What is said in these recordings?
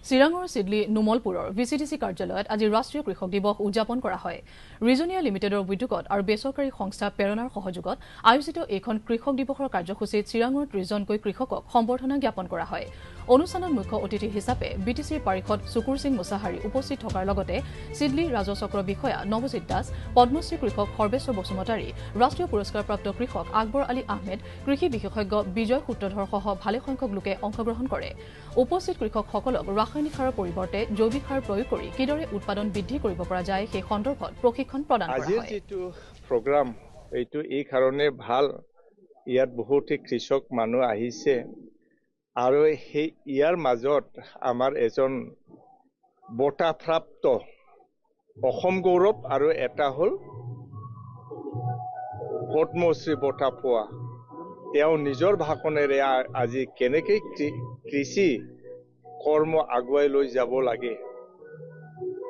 চিৰাঙৰ চিডলি নুমলপুৰৰ VCDC কাৰ্যালয়ত আজি ৰাষ্ট্ৰীয় কৃষক দিৱস উদযাপন কৰা হয়। ৰিজনিয়া লিমিটেডৰ উদ্যোগত আৰু বেচৰকাৰী সংস্থা প্ৰেৰণাৰ সহযোগত আয়োজিত এইখন কৃষক দিৱসৰ কাৰ্যসূচীত চিৰাঙৰ ৩০জনকৈ কৃষকক সম্বৰ্ধনা জ্ঞাপন কৰা হয়। অনুষ্ঠানত মুখ্য অতিথি হিচাপে BTCৰ পাৰিষদ সুকুৰ সিং মুছাহাৰী উপস্থিত থকাৰ লগতে চিডলি ৰাজচক্ৰ বিষয়া নৱজিৎ দাস, পদ্মশ্ৰী কৃষক সৰ্বেশ্বৰ বসুমতাৰী, ৰাষ্ট্ৰীয় পুৰস্কাৰপ্ৰাপ্ত কৃষক আকবৰ আলী আহমেদ, কৃষি বিশেষজ্ঞ বিজয় সূত্ৰধৰ সহ ভালেসংখ্যক লোকে অংশগ্ৰহণ কৰে। উপস্থিত কৃষকসকলক ৰাসায়নিক সাৰৰ পৰিৱৰ্তে জৈৱিক সাৰ প্ৰয়োগ কৰি কিদৰে উৎপাদন বৃদ্ধি কৰিব পৰা যায় সেই সন্দৰ্ভত প্ৰশিক্ষণ প্ৰদান কৰা হয়। আজিৰ যিটো প্ৰগ্ৰাম এইটো এই কাৰণে ভাল, ইয়াত বহুতে কৃষক মানুহ আহিছে আৰু সেই ইয়াৰ মাজত আমাৰ এজন বঁটাপ্ৰাপ্ত অসম গৌৰৱ আৰু এটা হ'ল পদ্মশ্ৰী বঁটা পোৱা। তেওঁ নিজৰ ভাষণেৰে আজি কেনেকৈ কৃষি কৰ্ম আগুৱাই লৈ যাব লাগে,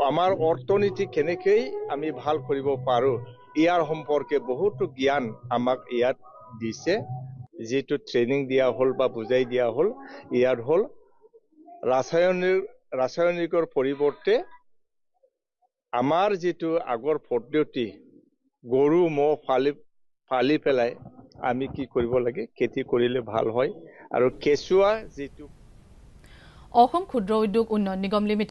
আমাৰ অৰ্থনীতি কেনেকৈ আমি ভাল কৰিব পাৰোঁ, ইয়াৰ সম্পৰ্কে বহুতো জ্ঞান আমাক ইয়াত দিছে। যিটো ট্ৰেইনিং দিয়া হ'ল বা বুজাই দিয়া হ'ল, ইয়াত হ'ল ৰাসায়নিকৰ পৰিৱৰ্তে আমাৰ যিটো আগৰ পদ্ধতি, গৰু ম'হ পালি পেলাই আমি কি কৰিব লাগে, খেতি কৰিলে ভাল হয়। আৰু কেঁচুৱা যিটো অসম ক্ষুদ্ৰ উদ্যোগ উন্নয়ন নিগম লিমিটেড